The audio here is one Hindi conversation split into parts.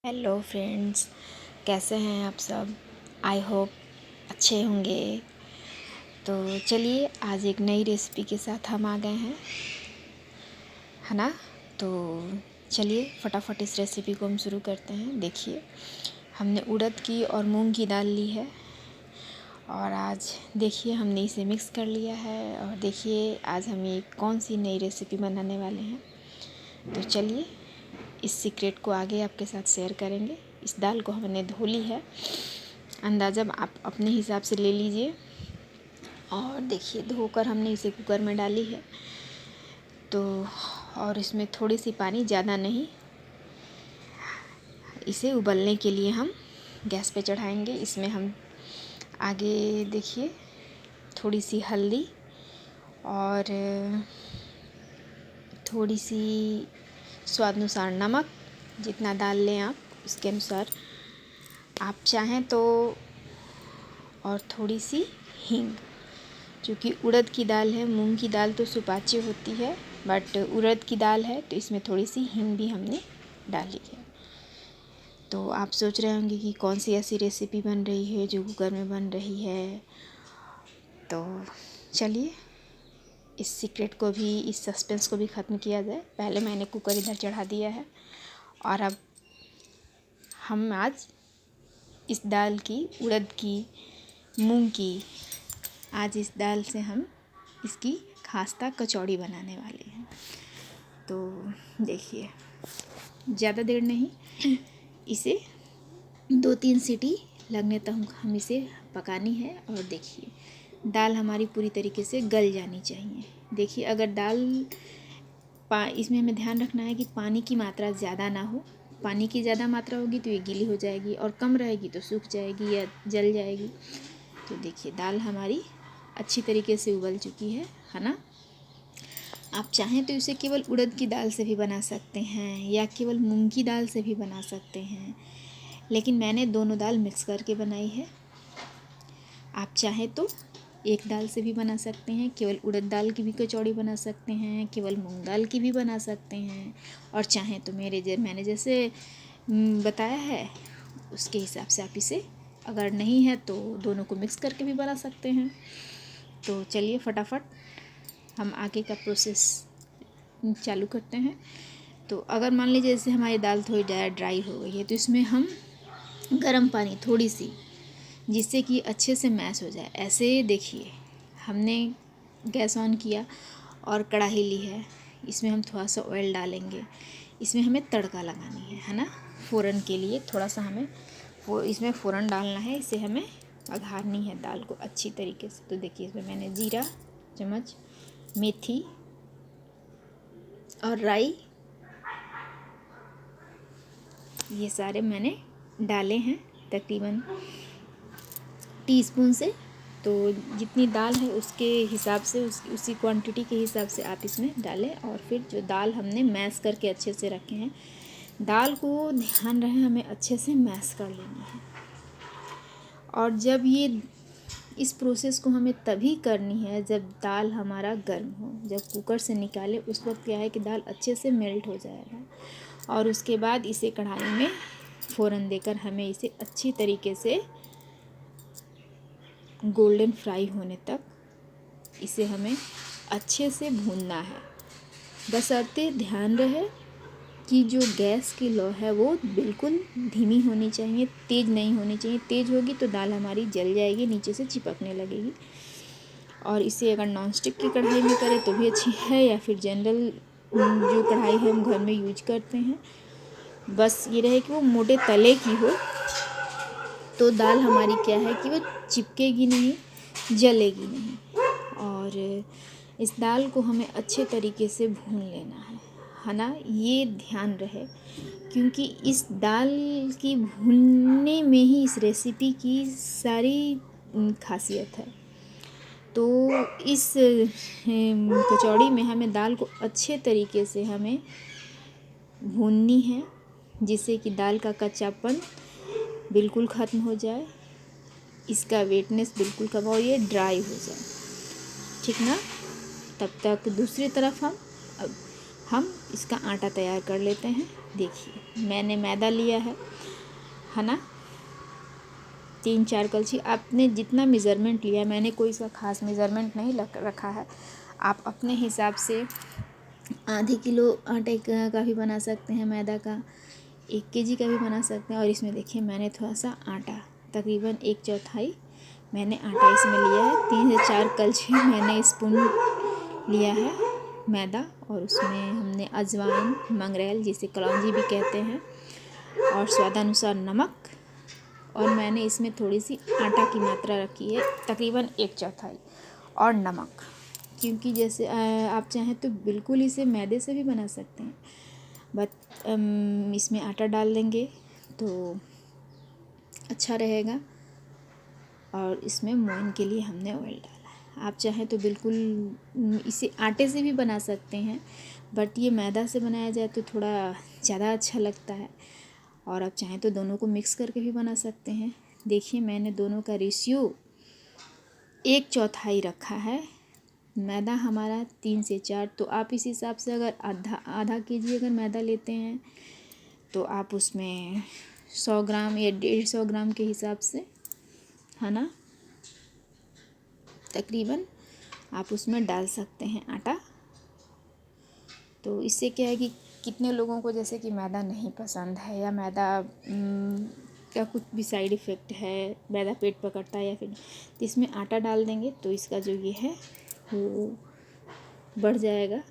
हेलो फ्रेंड्स, कैसे हैं आप सब। आई होप अच्छे होंगे। तो चलिए आज एक नई रेसिपी के साथ हम आ गए हैं, है ना। तो चलिए फटाफट इस रेसिपी को हम शुरू करते हैं। देखिए हमने उड़द की और मूंग की दाल ली है और आज देखिए हमने इसे मिक्स कर लिया है। और देखिए आज हम ये कौन सी नई रेसिपी बनाने वाले हैं। तो चलिए इस सीक्रेट को आगे आपके साथ शेयर करेंगे। इस दाल को हमने धो ली है, अंदाज़ा आप अपने हिसाब से ले लीजिए। और देखिए धोकर हमने इसे कुकर में डाली है। तो और इसमें थोड़ी सी पानी, ज़्यादा नहीं, इसे उबलने के लिए हम गैस पे चढ़ाएंगे। इसमें हम आगे देखिए थोड़ी सी हल्दी और थोड़ी सी स्वाद अनुसार नमक, जितना दाल लें आप उसके अनुसार आप चाहें तो, और थोड़ी सी हींग। क्योंकि उड़द की दाल है, मूंग की दाल तो सुपाच्य होती है, बट उड़द की दाल है तो इसमें थोड़ी सी हींग भी हमने डाली है। तो आप सोच रहे होंगे कि कौन सी ऐसी रेसिपी बन रही है जो कुकर में बन रही है। तो चलिए इस सीक्रेट को भी, इस सस्पेंस को भी ख़त्म किया जाए। पहले मैंने कुकर इधर चढ़ा दिया है और अब हम आज इस दाल की, उड़द की, मूंग की, आज इस दाल से हम इसकी खास्ता कचौड़ी बनाने वाले हैं। तो देखिए ज़्यादा देर नहीं, इसे 2-3 सीटी लगने तक हम इसे पकानी है। और देखिए दाल हमारी पूरी तरीके से गल जानी चाहिए। देखिए अगर दाल इसमें हमें ध्यान रखना है कि पानी की मात्रा ज़्यादा ना हो। पानी की ज़्यादा मात्रा होगी तो ये गीली हो जाएगी, और कम रहेगी तो सूख जाएगी या जल जाएगी। तो देखिए दाल हमारी अच्छी तरीके से उबल चुकी है ना। आप चाहें तो इसे केवल उड़द की दाल से भी बना सकते हैं या केवल मूंग की दाल से भी बना सकते हैं, लेकिन मैंने दोनों दाल मिक्स करके बनाई है। आप चाहें तो एक दाल से भी बना सकते हैं, केवल उड़द दाल की भी कचौड़ी बना सकते हैं, केवल मूंग दाल की भी बना सकते हैं, और चाहें तो मैंने जैसे बताया है उसके हिसाब से आप इसे, अगर नहीं है तो दोनों को मिक्स करके भी बना सकते हैं। तो चलिए फटाफट हम आगे का प्रोसेस चालू करते हैं। तो अगर मान लीजिए जैसे हमारी दाल थोड़ी ज़्यादा ड्राई हो गई है तो इसमें हम गर्म पानी थोड़ी सी, जिससे कि अच्छे से मैश हो जाए। ऐसे देखिए हमने गैस ऑन किया और कढ़ाई ली है, इसमें हम थोड़ा सा ऑयल डालेंगे। इसमें हमें तड़का लगानी है ना। फ़ौरन के लिए थोड़ा सा हमें इसमें फ़ौरन डालना है। इसे हमें अघारनी है दाल को अच्छी तरीके से। तो देखिए इसमें मैंने जीरा चम्मच, मेथी और राई, ये सारे मैंने डाले हैं तकरीबन टीस्पून से। तो जितनी दाल है उसके हिसाब से, उसी क्वांटिटी के हिसाब से आप इसमें डालें। और फिर जो दाल हमने मैश करके अच्छे से रखे हैं, दाल को ध्यान रहे हमें अच्छे से मैश कर लेनी है। और जब ये इस प्रोसेस को हमें तभी करनी है जब दाल हमारा गर्म हो। जब कुकर से निकाले उस वक्त क्या है कि दाल अच्छे से मेल्ट हो जाएगा, और उसके बाद इसे कढ़ाई में फ़ौरन देकर हमें इसे अच्छी तरीके से गोल्डन फ्राई होने तक इसे हमें अच्छे से भूनना है। बशर्ते ध्यान रहे कि जो गैस की लो है वो बिल्कुल धीमी होनी चाहिए, तेज़ नहीं होनी चाहिए। तेज़ होगी तो दाल हमारी जल जाएगी, नीचे से चिपकने लगेगी। और इसे अगर नॉन स्टिक की कढ़ाई में करें तो भी अच्छी है, या फिर जनरल जो कढ़ाई है हम घर में यूज करते हैं, बस ये रहे कि वो मोटे तले की हो। तो दाल हमारी क्या है कि वो चिपकेगी नहीं, जलेगी नहीं। और इस दाल को हमें अच्छे तरीके से भून लेना है ना। ये ध्यान रहे, क्योंकि इस दाल की भूनने में ही इस रेसिपी की सारी खासियत है। तो इस कचौड़ी में हमें दाल को अच्छे तरीके से हमें भूननी है, जिससे कि दाल का कच्चापन बिल्कुल ख़त्म हो जाए, इसका वेटनेस बिल्कुल कम हो, ये ड्राई हो जाए, ठीक ना। तब तक दूसरी तरफ हम इसका आटा तैयार कर लेते हैं। देखिए मैंने मैदा लिया है ना, 3-4 कलछी। आपने जितना मेज़रमेंट लिया, मैंने कोई सा खास मेज़रमेंट नहीं रखा है। आप अपने हिसाब से आधे किलो आटे का भी बना सकते हैं, मैदा का 1 केजी का भी बना सकते हैं। और इसमें देखिए मैंने थोड़ा सा आटा, तकरीबन 1/4 मैंने आटा इसमें लिया है। 3 से 4 कलछी मैंने स्पून लिया है मैदा, और उसमें हमने अजवाइन, मंगरेल जिसे कलौंजी भी कहते हैं, और स्वादानुसार नमक, और मैंने इसमें थोड़ी सी आटा की मात्रा रखी है, तकरीबन 1/4, और नमक। क्योंकि जैसे आप चाहें तो बिल्कुल इसे मैदे से भी बना सकते हैं, बट इसमें आटा डाल देंगे तो अच्छा रहेगा। और इसमें मोइन के लिए हमने ऑयल डाला है। आप चाहें तो बिल्कुल इसे आटे से भी बना सकते हैं, बट ये मैदा से बनाया जाए तो थोड़ा ज़्यादा अच्छा लगता है। और आप चाहें तो दोनों को मिक्स करके भी बना सकते हैं। देखिए मैंने दोनों का रेशियो 1/4 रखा है। मैदा हमारा 3 से 4, तो आप इस हिसाब से अगर आधा केजी अगर मैदा लेते हैं तो आप उसमें 100 ग्राम या 150 ग्राम के हिसाब से, है ना, तकरीबन आप उसमें डाल सकते हैं आटा। तो इससे क्या है कि कितने लोगों को जैसे कि मैदा नहीं पसंद है, या मैदा का कुछ भी साइड इफ़ेक्ट है, मैदा पेट पकड़ता है या फिर, तो इसमें आटा डाल देंगे तो इसका जो ये है वो बढ़ जाएगा।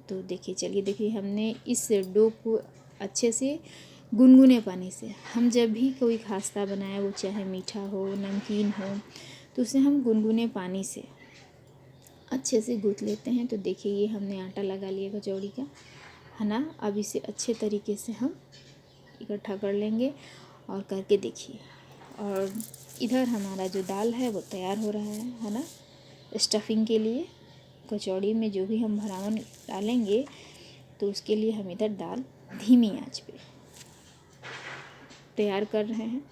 तो देखिए, चलिए देखिए, हमने इस डो को अच्छे से गुनगुने पानी से, हम जब भी कोई खास्ता बनाए वो चाहे मीठा हो, नमकीन हो, तो उसे हम गुनगुने पानी से अच्छे से गूँथ लेते हैं। तो देखिए ये हमने आटा लगा लिया कचौड़ी का, है ना। अब इसे अच्छे तरीके से हम इकट्ठा कर लेंगे और करके देखिए। और इधर हमारा जो दाल है वो तैयार हो रहा है ना, स्टफिंग के लिए। कचौड़ी में जो भी हम भरावन डालेंगे तो उसके लिए हम इधर दाल धीमी आंच पे तैयार कर रहे हैं,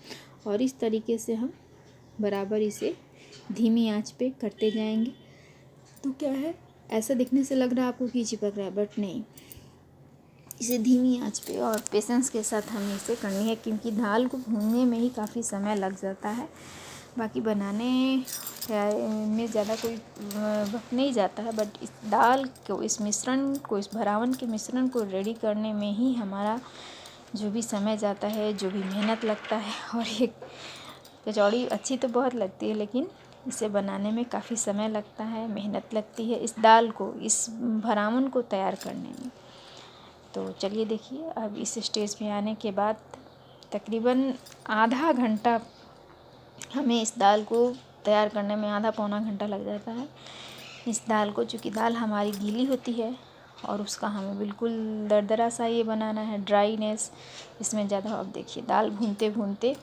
और इस तरीके से हम बराबर इसे धीमी आंच पे करते जाएंगे। तो क्या है, ऐसा दिखने से लग रहा है आपको कि चिपक रहा है, बट नहीं, इसे धीमी आंच पे और पेशेंस के साथ हमें इसे करनी है, क्योंकि दाल को भूनने में ही काफ़ी समय लग जाता है। बाकी बनाने में ज़्यादा कोई वक्त नहीं जाता है, बट इस दाल को, इस मिश्रण को, इस भरावन के मिश्रण को रेडी करने में ही हमारा जो भी समय जाता है, जो भी मेहनत लगता है। और ये कचौड़ी अच्छी तो बहुत लगती है, लेकिन इसे बनाने में काफ़ी समय लगता है, मेहनत लगती है इस दाल को, इस भरावन को तैयार करने में। तो चलिए देखिए, अब इस स्टेज पे आने के बाद तकरीबन आधा घंटा हमें इस दाल को तैयार करने में, आधा पौना घंटा लग जाता है इस दाल को, चूँकि दाल हमारी गीली होती है और उसका हमें बिल्कुल दरदरा सा ये बनाना है, ड्राईनेस इसमें ज़्यादा। अब देखिए दाल भूनते भूनते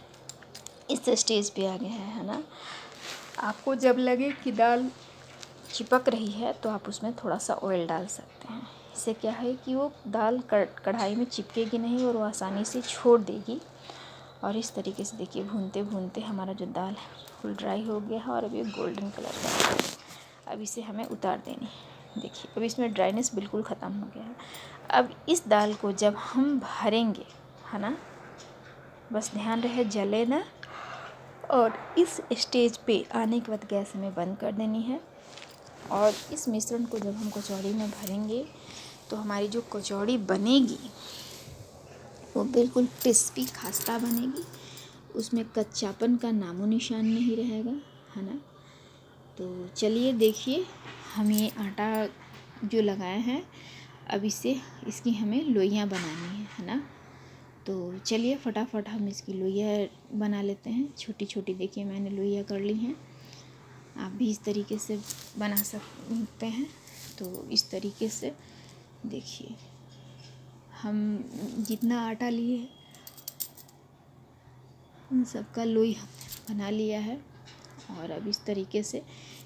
इस स्टेज पे आ गया है ना। आपको जब लगे कि दाल चिपक रही है तो आप उसमें थोड़ा सा ऑयल डाल सकते हैं। इससे क्या है कि वो दाल कढ़ाई में चिपकेगी नहीं और वो आसानी से छोड़ देगी। और इस तरीके से देखिए भूनते भूनते हमारा जो दाल है फुल ड्राई हो गया है, और अब ये गोल्डन कलर का है। अब इसे हमें उतार देनी है। देखिए अब इसमें ड्राइनेस बिल्कुल ख़त्म हो गया है। अब इस दाल को जब हम भरेंगे, है ना, बस ध्यान रहे जले ना। और इस स्टेज पे आने के बाद गैस हमें बंद कर देनी है। और इस मिश्रण को जब हम कचौड़ी में भरेंगे तो हमारी जो कचौड़ी बनेगी वो बिल्कुल क्रिस्पी खास्ता बनेगी, उसमें कच्चापन का नामो निशान नहीं रहेगा, है ना। तो चलिए देखिए, हम ये आटा जो लगाया है, अब इसकी हमें लोइयाँ बनानी है ना। तो चलिए फटाफट हम इसकी लोइयाँ बना लेते हैं। छोटी छोटी देखिए मैंने लोइयाँ कर ली हैं, आप भी इस तरीके से बना सकते हैं। तो इस तरीके से देखिए, हम जितना आटा लिए उन सबका लोई हमने बना लिया है। और अब इस तरीके से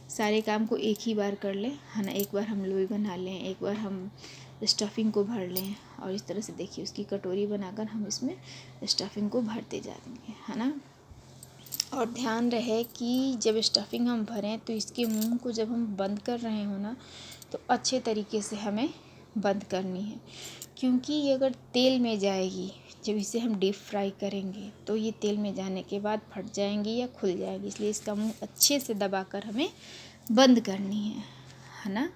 सारे काम को एक ही बार कर लें, है ना। एक बार हम लोई बना लें, एक बार हम स्टफिंग को भर लें, और इस तरह से देखिए उसकी कटोरी बनाकर हम इसमें स्टफिंग को भरते जा देंगे, है ना। और ध्यान रहे कि जब स्टफिंग हम भरें तो इसके मुंह को जब हम बंद कर रहे हो ना, तो अच्छे तरीके से हमें बंद करनी है, क्योंकि ये अगर तेल में जाएगी, जब इसे हम डीप फ्राई करेंगे तो ये तेल में जाने के बाद फट जाएंगी या खुल जाएगी, इसलिए इसका मुंह अच्छे से दबाकर हमें बंद करनी है ना।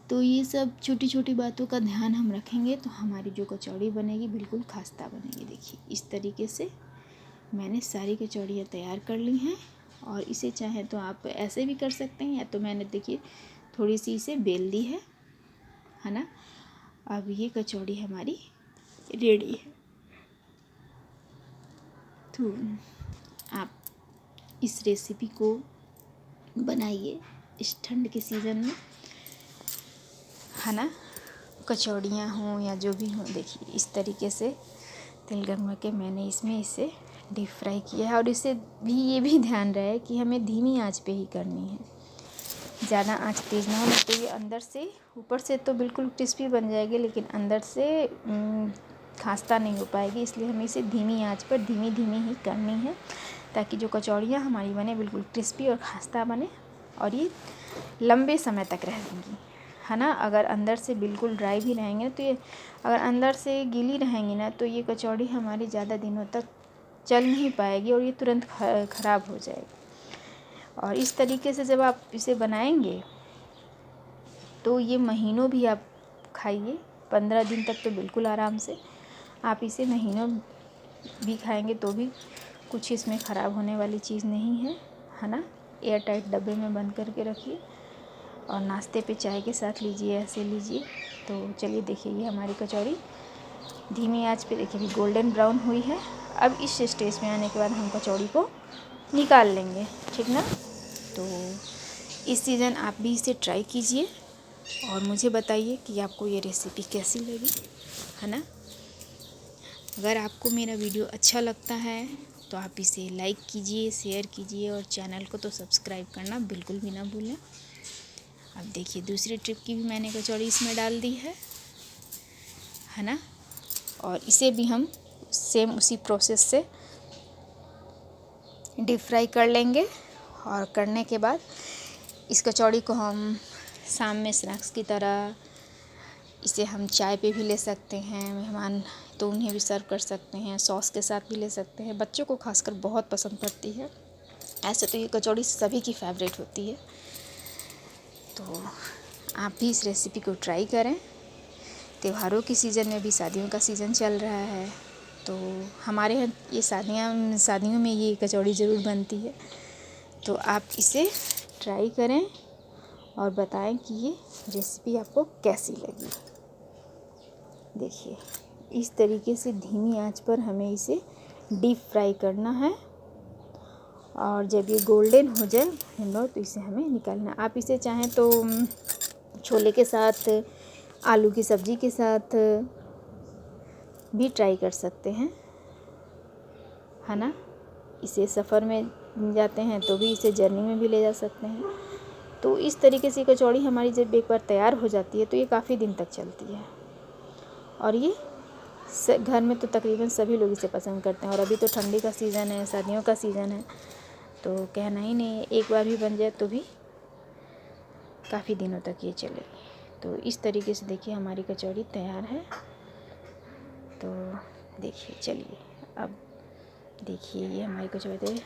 तो ये सब छोटी छोटी बातों का ध्यान हम रखेंगे तो हमारी जो कचौड़ी बनेगी बिल्कुल खस्ता बनेगी। देखिए इस तरीके से मैंने सारी कचौड़ियाँ तैयार कर ली हैं, और इसे चाहे तो आप ऐसे भी कर सकते हैं, या तो मैंने देखिए थोड़ी सी इसे बेल दी है ना। अब ये कचौड़ी हमारी रेडी है। तो आप इस रेसिपी को बनाइए इस ठंड के सीज़न में, है ना। कचौड़ियाँ हों या जो भी हों, देखिए इस तरीके से तेल गर्म के मैंने इसमें इसे डीप फ्राई किया है। और इसे भी ये भी ध्यान रहे कि हमें धीमी आंच पे ही करनी है, ज़्यादा आंच तेज़ ना हो, नहीं तो ये अंदर से, ऊपर से तो बिल्कुल क्रिस्पी बन जाएगी लेकिन अंदर से खस्ता नहीं हो पाएगी। इसलिए हमें इसे धीमी आंच पर धीमी ही करनी है, ताकि जो कचौड़ियाँ हमारी बने बिल्कुल क्रिस्पी और खस्ता बने, और ये लंबे समय तक रहेंगी, है ना। अगर अंदर से बिल्कुल ड्राई भी रहेंगे तो ये, अगर अंदर से गीली रहेंगी ना तो ये कचौड़ी हमारी ज़्यादा दिनों तक चल नहीं पाएगी और ये तुरंत ख़राब हो जाएगी। और इस तरीके से जब आप इसे बनाएंगे तो ये महीनों भी आप खाइए, 15 दिन तक तो बिल्कुल आराम से आप इसे महीनों भी खाएंगे तो भी कुछ इसमें ख़राब होने वाली चीज़ नहीं है ना। एयर टाइट डब्बे में बंद करके रखिए और नाश्ते पे चाय के साथ लीजिए, ऐसे लीजिए। तो चलिए देखिए ये हमारी कचौड़ी धीमी आंच पे देखिए अभी गोल्डन ब्राउन हुई है। अब इस स्टेज में आने के बाद हम कचौड़ी को निकाल लेंगे, ठीक ना। तो इस सीज़न आप भी इसे ट्राई कीजिए और मुझे बताइए कि आपको ये रेसिपी कैसी लगी, है ना। अगर आपको मेरा वीडियो अच्छा लगता है तो आप इसे लाइक कीजिए, शेयर कीजिए और चैनल को तो सब्सक्राइब करना बिल्कुल भी ना भूलें। अब देखिए दूसरी ट्रिप की भी मैंने कचौड़ी इसमें डाल दी है ना। और इसे भी हम सेम उसी प्रोसेस से डीप फ्राई कर लेंगे। और करने के बाद इस कचौड़ी को हम शाम में स्नैक्स की तरह, इसे हम चाय पे भी ले सकते हैं, मेहमान तो उन्हें भी सर्व कर सकते हैं, सॉस के साथ भी ले सकते हैं। बच्चों को खासकर बहुत पसंद पड़ती है। ऐसे तो ये कचौड़ी सभी की फेवरेट होती है। तो आप भी इस रेसिपी को ट्राई करें। त्योहारों की सीज़न में भी, शादियों का सीज़न चल रहा है तो हमारे यहाँ ये शादियों में ये कचौड़ी ज़रूर बनती है। तो आप इसे ट्राई करें और बताएं कि ये रेसिपी आपको कैसी लगी। देखिए इस तरीके से धीमी आंच पर हमें इसे डीप फ्राई करना है, और जब ये गोल्डन हो जाए तो इसे हमें निकालना। आप इसे चाहें तो छोले के साथ, आलू की सब्ज़ी के साथ भी ट्राई कर सकते हैं, है ना। इसे सफ़र में जाते हैं तो भी इसे जर्नी में भी ले जा सकते हैं। तो इस तरीके से कचौड़ी हमारी जब एक बार तैयार हो जाती है तो ये काफ़ी दिन तक चलती है, और ये घर में तो तकरीबन सभी लोग इसे पसंद करते हैं। और अभी तो ठंडी का सीज़न है, सर्दियों का सीज़न है, तो कहना ही नहीं है, एक बार भी बन जाए तो भी काफ़ी दिनों तक ये चलेगी। तो इस तरीके से देखिए हमारी कचौड़ी तैयार है। तो देखिए, चलिए अब देखिए ये हमारी कचौड़ी,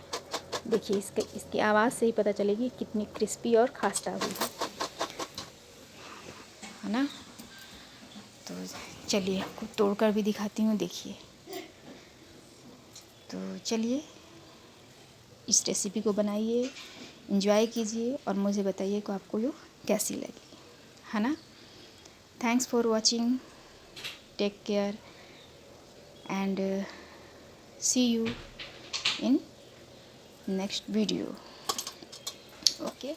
देखिए इसकी आवाज़ से ही पता चलेगी कितनी क्रिस्पी और खस्ता हुई है ना। तो चलिए आपको तोड़कर भी दिखाती हूँ, देखिए। तो चलिए इस रेसिपी को बनाइए, एंजॉय कीजिए और मुझे बताइए कि आपको ये कैसी लगी, है ना। Thanks for watching, take care and see you in next video. Okay,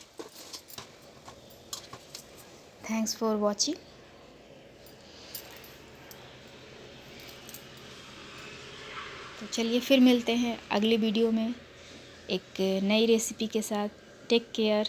thanks for watching. तो चलिए फिर मिलते हैं अगले वीडियो में एक नई रेसिपी के साथ। Take care.